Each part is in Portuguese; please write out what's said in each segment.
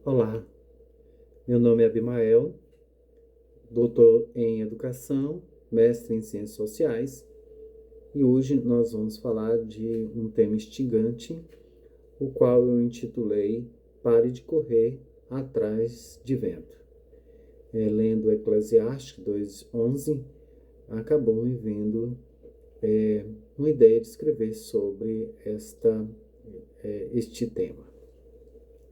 Olá, meu nome é Abimael, doutor em Educação, mestre em Ciências Sociais, e hoje nós vamos falar de um tema instigante, o qual eu intitulei Pare de Correr Atrás de Vento. Lendo Eclesiastes 2:11, acabou me vindo uma ideia de escrever sobre este tema.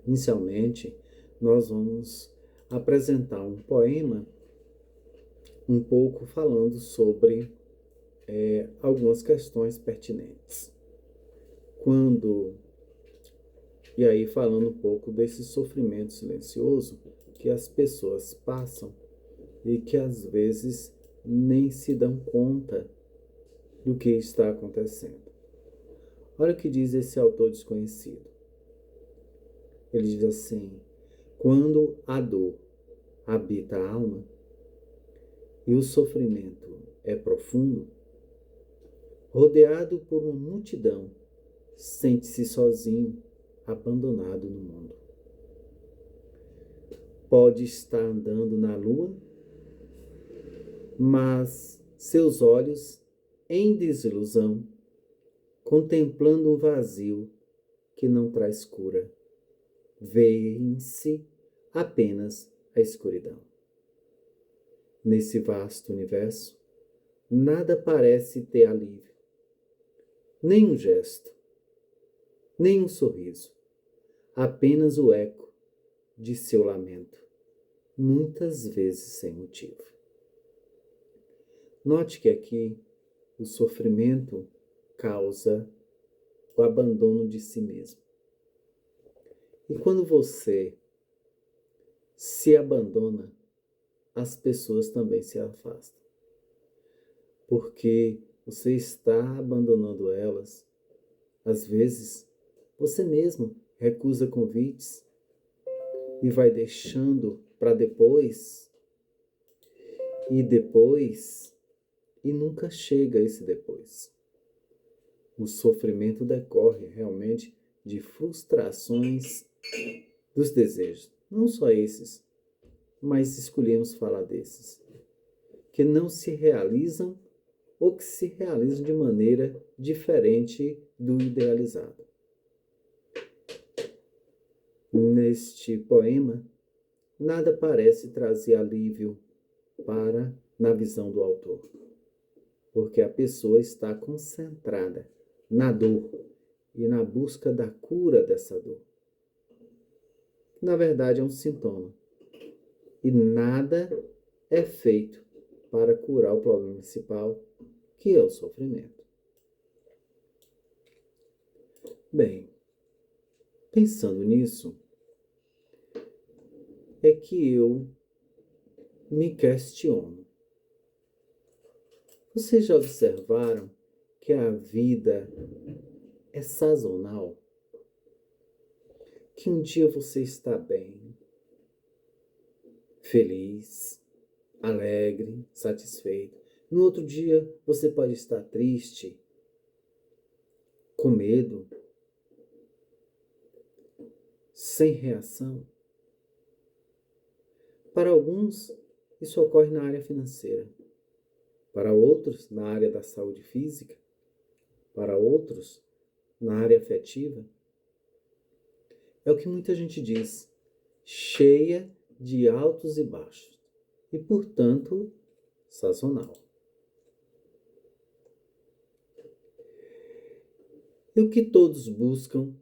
Inicialmente, nós vamos apresentar um poema um pouco falando sobre algumas questões pertinentes. E aí falando um pouco desse sofrimento silencioso que as pessoas passam e que às vezes nem se dão conta do que está acontecendo. Olha o que diz esse autor desconhecido. Ele diz assim: quando a dor habita a alma e o sofrimento é profundo, rodeado por uma multidão, sente-se sozinho, abandonado no mundo. Pode estar andando na lua, mas seus olhos, em desilusão, contemplando um vazio que não traz cura, veem-se apenas a escuridão. Nesse vasto universo, nada parece ter alívio, nem um gesto, nem um sorriso, apenas o eco de seu lamento, muitas vezes sem motivo. Note que aqui o sofrimento causa o abandono de si mesmo. E quando você se abandona, as pessoas também se afastam. Porque você está abandonando elas. Às vezes, você mesmo recusa convites e vai deixando para depois, e nunca chega esse depois. O sofrimento decorre realmente de frustrações dos desejos. Não só esses, mas escolhemos falar desses, que não se realizam ou que se realizam de maneira diferente do idealizado. Neste poema, nada parece trazer alívio na visão do autor, porque a pessoa está concentrada na dor e na busca da cura dessa dor. Na verdade, é um sintoma. E nada é feito para curar o problema principal, que é o sofrimento. Bem, pensando nisso, é que eu me questiono. Vocês já observaram que a vida é sazonal? Que um dia você está bem, feliz, alegre, satisfeito. No outro dia você pode estar triste, com medo, sem reação. Para alguns, isso ocorre na área financeira. Para outros, na área da saúde física. Para outros, na área afetiva. É o que muita gente diz, cheia de altos e baixos. E, portanto, sazonal. E o que todos buscam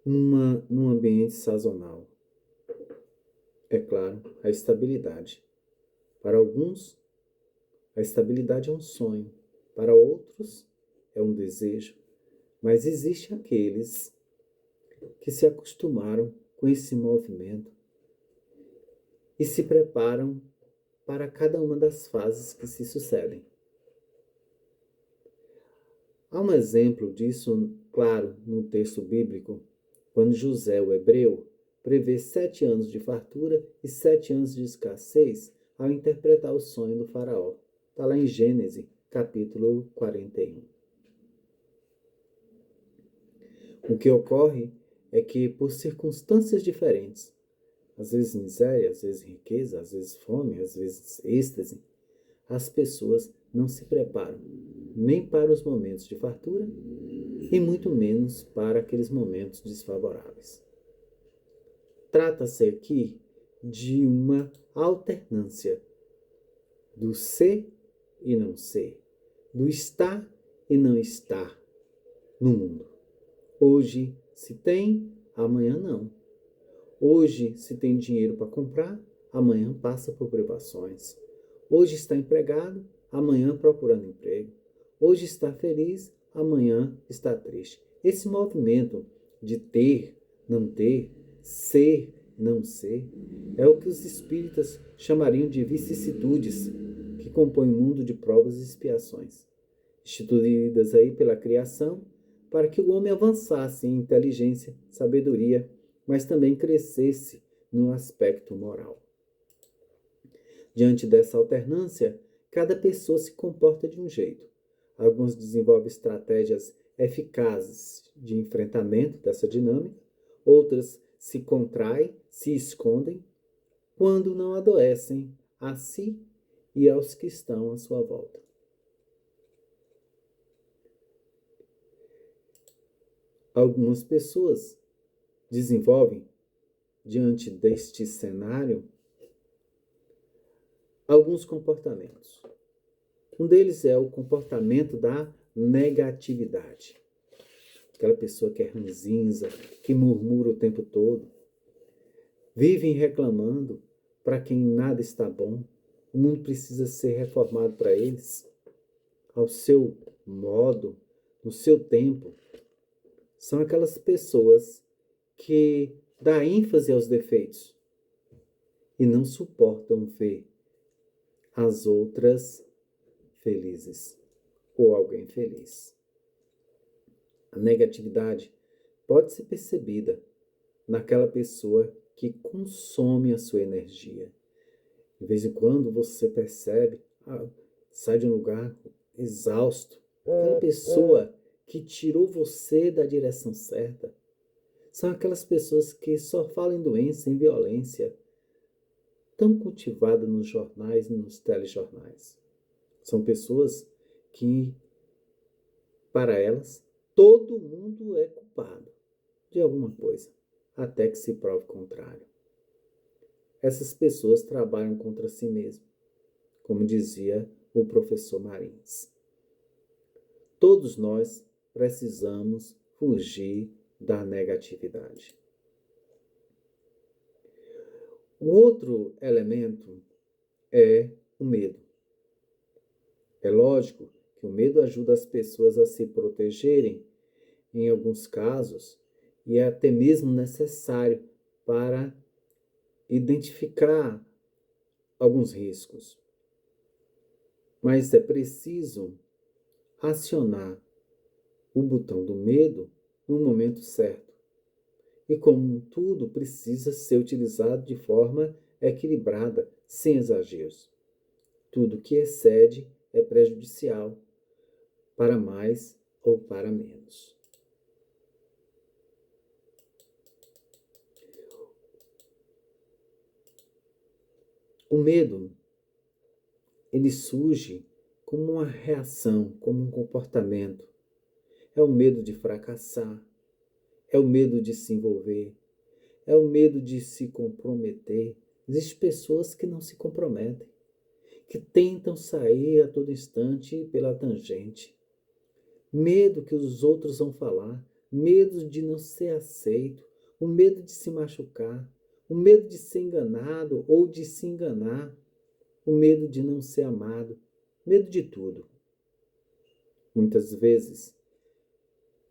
num ambiente sazonal? É claro, a estabilidade. Para alguns, a estabilidade é um sonho. Para outros, é um desejo. Mas existem aqueles que se acostumaram com esse movimento e se preparam para cada uma das fases que se sucedem. Há um exemplo disso, claro, no texto bíblico, quando José, o hebreu, prevê 7 anos de fartura e 7 anos de escassez ao interpretar o sonho do faraó. Está lá em Gênesis, capítulo 41. O que ocorre é que, por circunstâncias diferentes, às vezes miséria, às vezes riqueza, às vezes fome, às vezes êxtase, as pessoas não se preparam nem para os momentos de fartura e muito menos para aqueles momentos desfavoráveis. Trata-se aqui de uma alternância do ser e não ser, do estar e não estar no mundo. Hoje se tem, amanhã não. Hoje se tem dinheiro para comprar, amanhã passa por privações. Hoje está empregado, amanhã procurando emprego. Hoje está feliz, amanhã está triste. Esse movimento de ter, não ter, ser, não ser, é o que os espíritas chamariam de vicissitudes que compõem o mundo de provas e expiações, instituídas aí pela criação para que o homem avançasse em inteligência, sabedoria, mas também crescesse no aspecto moral. Diante dessa alternância, cada pessoa se comporta de um jeito. Alguns desenvolvem estratégias eficazes de enfrentamento dessa dinâmica, outras se contraem, se escondem, quando não adoecem a si e aos que estão à sua volta. Algumas pessoas desenvolvem, diante deste cenário, alguns comportamentos. Um deles é o comportamento da negatividade. Aquela pessoa que é ranzinza, que murmura o tempo todo, vivem reclamando para quem nada está bom. O mundo precisa ser reformado para eles, ao seu modo, no seu tempo. São aquelas pessoas que dão ênfase aos defeitos e não suportam ver as outras felizes ou alguém feliz. A negatividade pode ser percebida naquela pessoa que consome a sua energia. De vez em quando você percebe, sai de um lugar exausto. Aquela pessoa que tirou você da direção certa. São aquelas pessoas que só falam em doença, em violência, tão cultivada nos jornais e nos telejornais. São pessoas que, para elas, todo mundo é culpado de alguma coisa, até que se prove o contrário. Essas pessoas trabalham contra si mesmas, como dizia o professor Marins. Todos nós precisamos fugir da negatividade. O outro elemento é o medo. É lógico que o medo ajuda as pessoas a se protegerem, em alguns casos, e é até mesmo necessário para identificar alguns riscos. Mas é preciso acionar o botão do medo no momento certo. E como tudo precisa ser utilizado de forma equilibrada, sem exageros. Tudo que excede é prejudicial, para mais ou para menos. O medo, ele surge como uma reação, como um comportamento. É o medo de fracassar, é o medo de se envolver, é o medo de se comprometer. Existem pessoas que não se comprometem, que tentam sair a todo instante pela tangente. Medo que os outros vão falar, medo de não ser aceito, o medo de se machucar, o medo de ser enganado ou de se enganar, o medo de não ser amado, medo de tudo. Muitas vezes,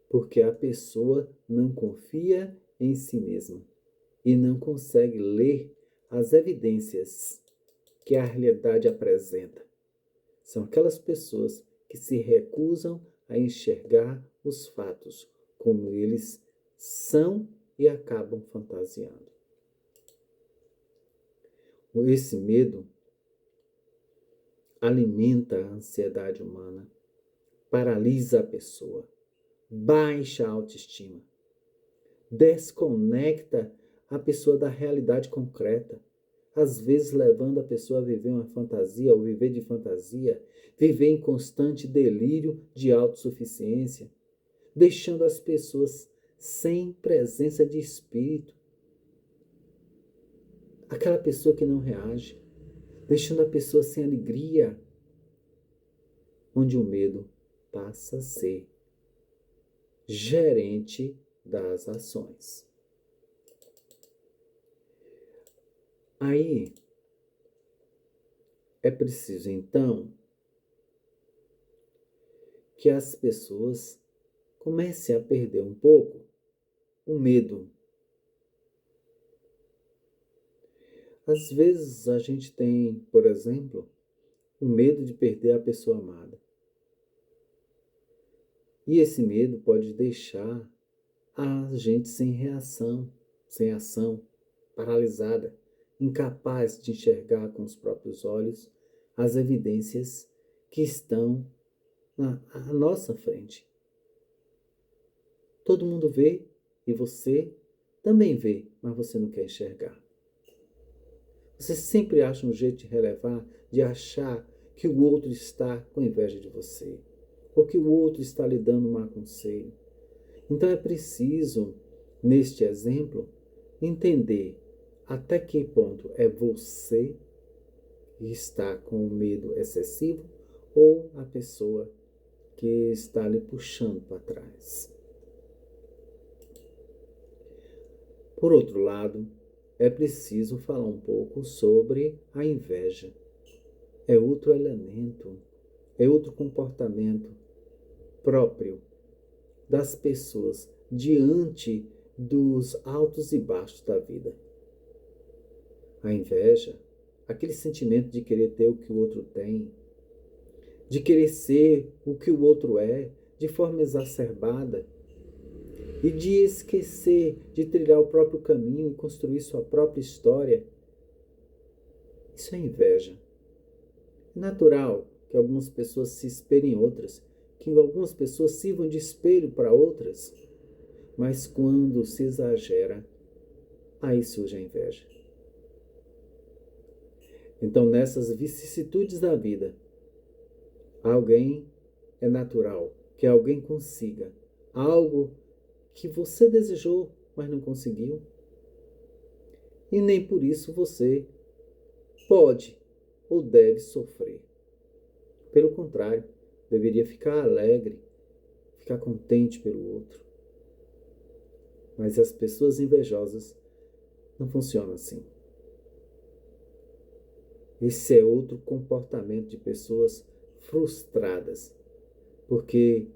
porque a pessoa não confia em si mesma e não consegue ler as evidências que a realidade apresenta. São aquelas pessoas que se recusam a enxergar os fatos como eles são e acabam fantasiando. Esse medo alimenta a ansiedade humana, paralisa a pessoa, baixa a autoestima, desconecta a pessoa da realidade concreta, às vezes levando a pessoa a viver uma fantasia ou viver de fantasia, viver em constante delírio de autossuficiência, deixando as pessoas sem presença de espírito. Aquela pessoa que não reage, deixando a pessoa sem alegria, onde o medo passa a ser gerente das ações. Aí é preciso então que as pessoas comecem a perder um pouco o medo. Às vezes a gente tem, por exemplo, o medo de perder a pessoa amada. E esse medo pode deixar a gente sem reação, sem ação, paralisada, incapaz de enxergar com os próprios olhos as evidências que estão à nossa frente. Todo mundo vê e você também vê, mas você não quer enxergar. Você sempre acha um jeito de relevar, de achar que o outro está com inveja de você, ou que o outro está lhe dando um má conselho. Então é preciso, neste exemplo, entender até que ponto é você que está com o medo excessivo ou a pessoa que está lhe puxando para trás. Por outro lado, é preciso falar um pouco sobre a inveja. É outro elemento, é outro comportamento próprio das pessoas diante dos altos e baixos da vida. A inveja, aquele sentimento de querer ter o que o outro tem, de querer ser o que o outro é, de forma exacerbada, e de esquecer de trilhar o próprio caminho e construir sua própria história. Isso é inveja. É natural que algumas pessoas se espelhem em outras, que algumas pessoas sirvam de espelho para outras, mas quando se exagera, aí surge a inveja. Então, nessas vicissitudes da vida, é natural que alguém consiga algo que você desejou, mas não conseguiu. E nem por isso você pode ou deve sofrer. Pelo contrário, deveria ficar alegre, ficar contente pelo outro. Mas as pessoas invejosas não funcionam assim. Esse é outro comportamento de pessoas frustradas, porque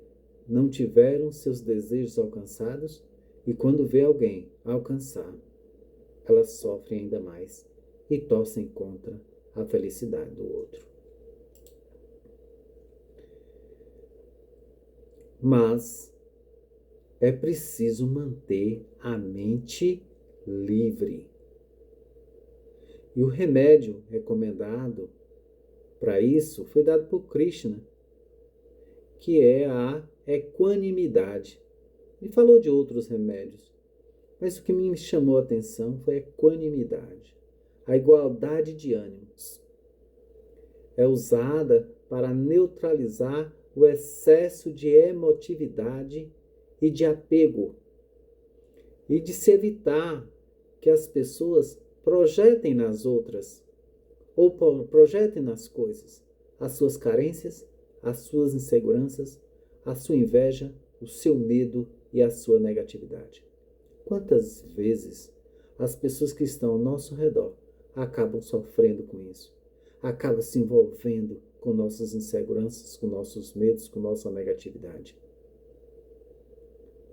não tiveram seus desejos alcançados e quando vê alguém alcançar, elas sofrem ainda mais e torcem contra a felicidade do outro. Mas é preciso manter a mente livre. E o remédio recomendado para isso foi dado por Krishna, que é a equanimidade. Ele falou de outros remédios, mas o que me chamou a atenção foi a equanimidade, a igualdade de ânimos. É usada para neutralizar o excesso de emotividade e de apego, e de se evitar que as pessoas projetem nas outras, ou projetem nas coisas, as suas carências, as suas inseguranças, a sua inveja, o seu medo e a sua negatividade. Quantas vezes as pessoas que estão ao nosso redor acabam sofrendo com isso? Acabam se envolvendo com nossas inseguranças, com nossos medos, com nossa negatividade.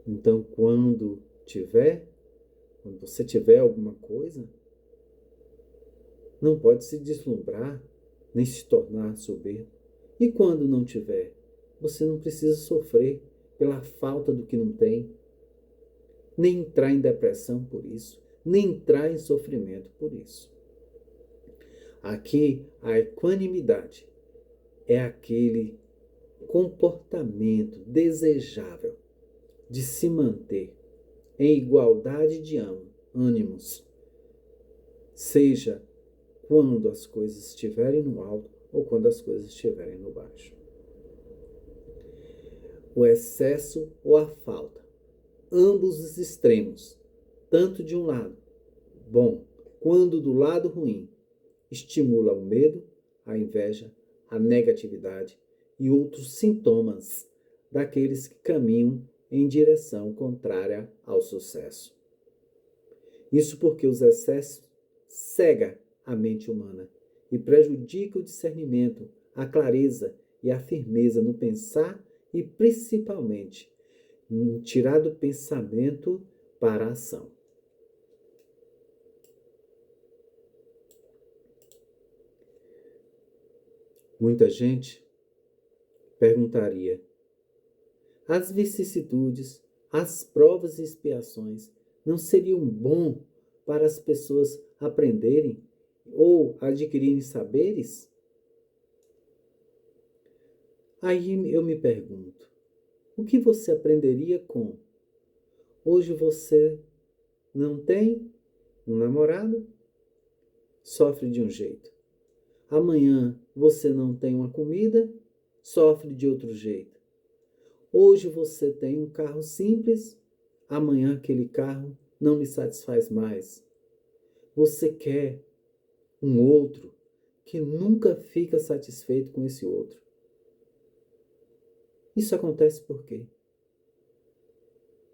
Então, quando você tiver alguma coisa, não pode se deslumbrar, nem se tornar soberbo. E quando não tiver, você não precisa sofrer pela falta do que não tem, nem entrar em depressão por isso, nem entrar em sofrimento por isso. Aqui, a equanimidade é aquele comportamento desejável de se manter em igualdade de ânimos, seja quando as coisas estiverem no alto ou quando as coisas estiverem no baixo. O excesso ou a falta, ambos os extremos, tanto de um lado bom quanto do lado ruim, estimula o medo, a inveja, a negatividade e outros sintomas daqueles que caminham em direção contrária ao sucesso. Isso porque os excessos cegam a mente humana e prejudicam o discernimento, a clareza e a firmeza no pensar e, principalmente, tirar do pensamento para a ação. Muita gente perguntaria: as vicissitudes, as provas e expiações não seriam bom para as pessoas aprenderem ou adquirirem saberes? Aí eu me pergunto, o que você aprenderia com? Hoje você não tem um namorado? Sofre de um jeito. Amanhã você não tem uma comida? Sofre de outro jeito. Hoje você tem um carro simples, amanhã aquele carro não lhe satisfaz mais. Você quer um outro que nunca fica satisfeito com esse outro. Isso acontece por quê?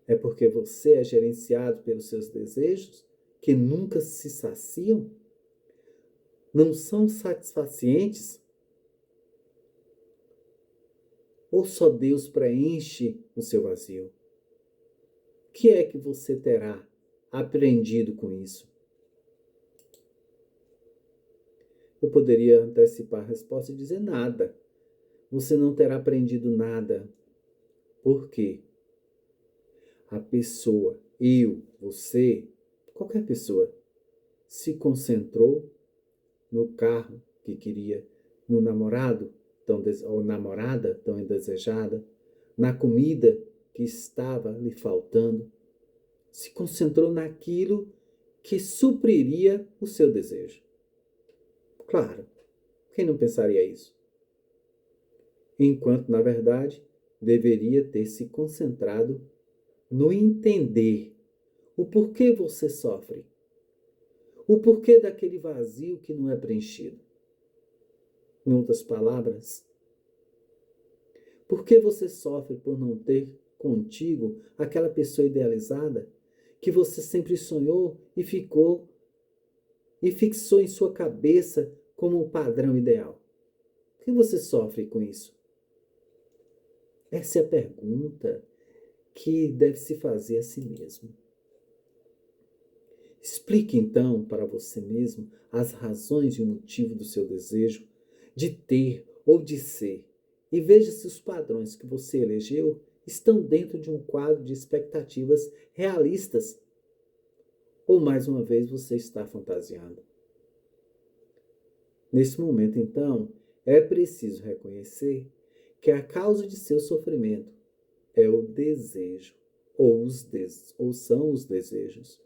É porque você é gerenciado pelos seus desejos que nunca se saciam? Não são satisfacientes? Ou só Deus preenche o seu vazio? O que é que você terá aprendido com isso? Eu poderia antecipar a resposta e dizer nada. Você não terá aprendido nada. Por quê? A pessoa, eu, você, qualquer pessoa, se concentrou no carro que queria, no namorado ou namorada tão indesejada, na comida que estava lhe faltando, se concentrou naquilo que supriria o seu desejo. Claro, quem não pensaria isso? Enquanto, na verdade, deveria ter se concentrado no entender o porquê você sofre, o porquê daquele vazio que não é preenchido. Em outras palavras, por que você sofre por não ter contigo aquela pessoa idealizada que você sempre sonhou e ficou e fixou em sua cabeça como um padrão ideal? Por que você sofre com isso? Essa é a pergunta que deve se fazer a si mesmo. Explique então para você mesmo as razões e o motivo do seu desejo de ter ou de ser e veja se os padrões que você elegeu estão dentro de um quadro de expectativas realistas ou mais uma vez você está fantasiando. Nesse momento, então, é preciso reconhecer que a causa de seu sofrimento é o desejo ou são os desejos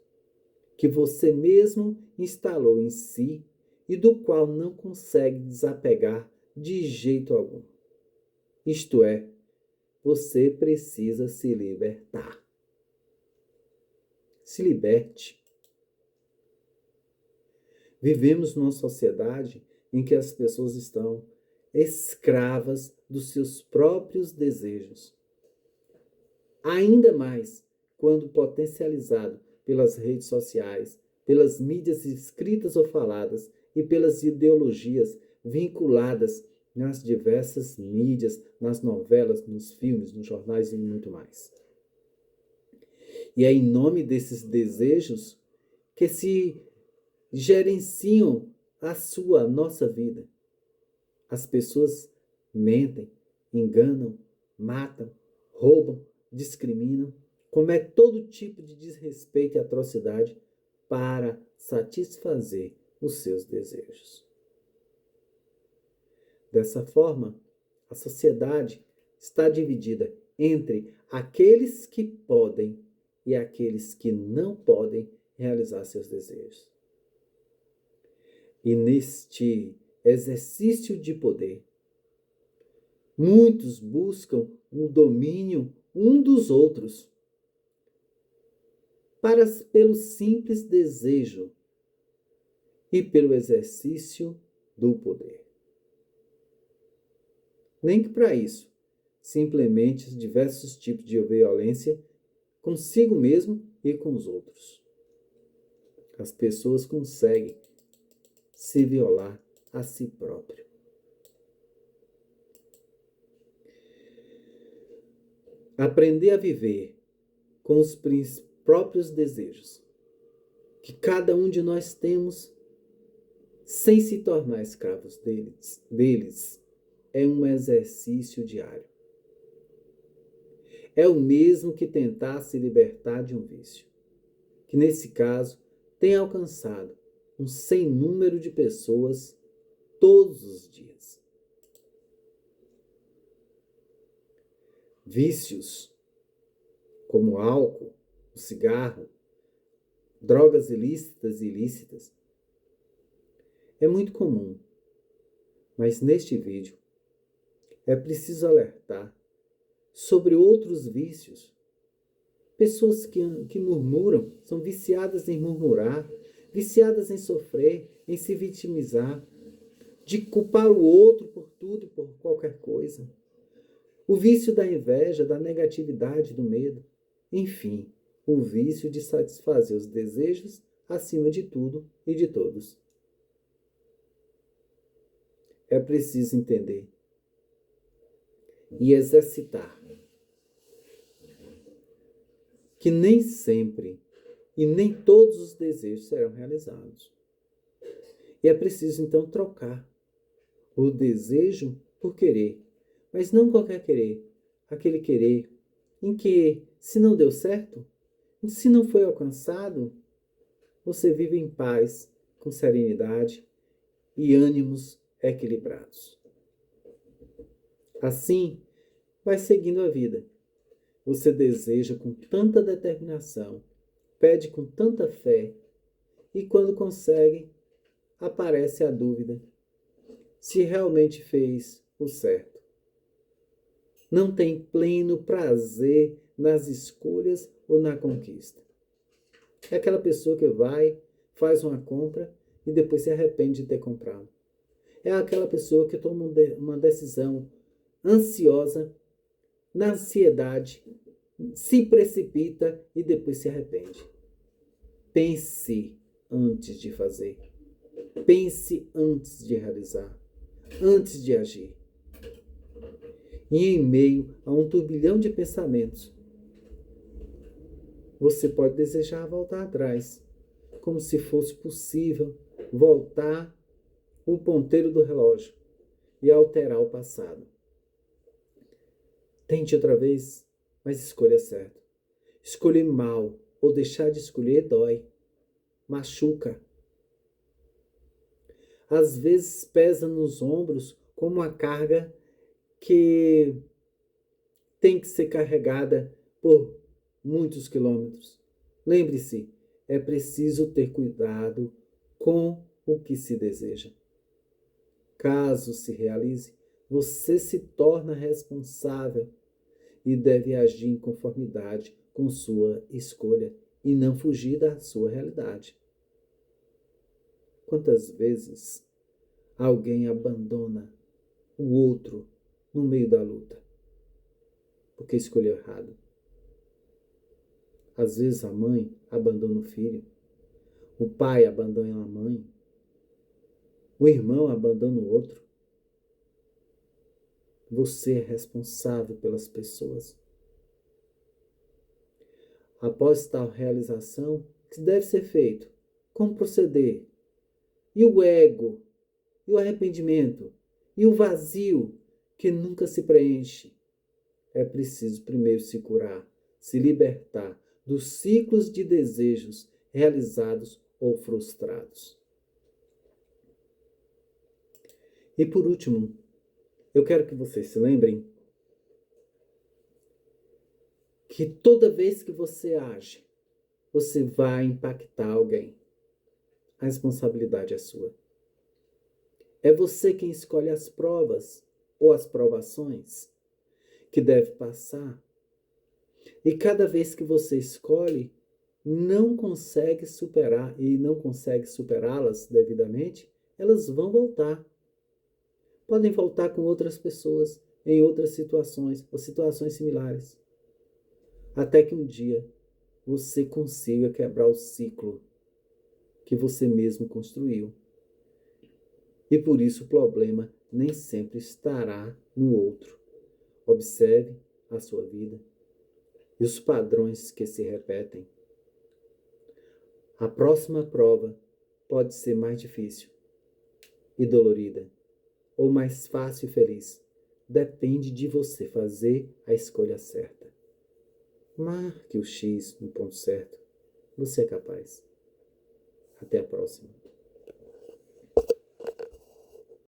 que você mesmo instalou em si e do qual não consegue desapegar de jeito algum. Isto é, você precisa se libertar. Se liberte. Vivemos numa sociedade em que as pessoas estão escravas dos seus próprios desejos. Ainda mais quando potencializado pelas redes sociais, pelas mídias escritas ou faladas e pelas ideologias vinculadas nas diversas mídias, nas novelas, nos filmes, nos jornais e muito mais. E é em nome desses desejos que se gerenciam a nossa vida. As pessoas mentem, enganam, matam, roubam, discriminam, cometem todo tipo de desrespeito e atrocidade para satisfazer os seus desejos. Dessa forma, a sociedade está dividida entre aqueles que podem e aqueles que não podem realizar seus desejos. E neste exercício de poder, muitos buscam o domínio um dos outros pelo simples desejo e pelo exercício do poder. Nem que para isso se implemente diversos tipos de violência consigo mesmo e com os outros. As pessoas conseguem se violar a si próprio. Aprender a viver com os próprios desejos que cada um de nós temos, sem se tornar escravos deles, é um exercício diário. É o mesmo que tentar se libertar de um vício, que nesse caso tem alcançado um sem número de pessoas todos os dias. Vícios como o álcool, o cigarro, drogas ilícitas e ilícitas é muito comum, mas neste vídeo é preciso alertar sobre outros vícios. Pessoas que murmuram, são viciadas em murmurar, viciadas em sofrer, em se vitimizar, de culpar o outro por tudo e por qualquer coisa. O vício da inveja, da negatividade, do medo. Enfim, o vício de satisfazer os desejos acima de tudo e de todos. É preciso entender e exercitar que nem sempre e nem todos os desejos serão realizados. E é preciso, então, trocar o desejo por querer, mas não qualquer querer, aquele querer em que, se não deu certo, se não foi alcançado, você vive em paz, com serenidade e ânimos equilibrados. Assim, vai seguindo a vida. Você deseja com tanta determinação, pede com tanta fé, e quando consegue, aparece a dúvida se realmente fez o certo. Não tem pleno prazer nas escolhas ou na conquista. É aquela pessoa que vai, faz uma compra e depois se arrepende de ter comprado. É aquela pessoa que toma uma decisão ansiosa, na ansiedade, se precipita e depois se arrepende. Pense antes de fazer. Pense antes de realizar. Antes de agir. E em meio a um turbilhão de pensamentos, você pode desejar voltar atrás, como se fosse possível voltar o ponteiro do relógio e alterar o passado. Tente outra vez, mas escolha certo. Escolher mal ou deixar de escolher dói, machuca. Às vezes pesa nos ombros como uma carga que tem que ser carregada por muitos quilômetros. Lembre-se, é preciso ter cuidado com o que se deseja. Caso se realize, você se torna responsável e deve agir em conformidade com sua escolha e não fugir da sua realidade. Quantas vezes alguém abandona o outro no meio da luta porque escolheu errado? Às vezes a mãe abandona o filho, o pai abandona a mãe, o irmão abandona o outro. Você é responsável pelas pessoas. Após tal realização, o que deve ser feito? Como proceder? E o ego? E o arrependimento? E o vazio que nunca se preenche? É preciso primeiro se curar, se libertar dos ciclos de desejos realizados ou frustrados. E por último, eu quero que vocês se lembrem que toda vez que você age, você vai impactar alguém. A responsabilidade é sua. É você quem escolhe as provas ou as provações que deve passar. E cada vez que você escolhe, não consegue superar e não consegue superá-las devidamente, elas vão voltar. Podem voltar com outras pessoas, em outras situações ou situações similares. Até que um dia você consiga quebrar o ciclo que você mesmo construiu. E por isso o problema nem sempre estará no outro. Observe a sua vida e os padrões que se repetem. A próxima prova pode ser mais difícil e dolorida, ou mais fácil e feliz. Depende de você fazer a escolha certa. Marque o X no ponto certo. Você é capaz. Até a próxima.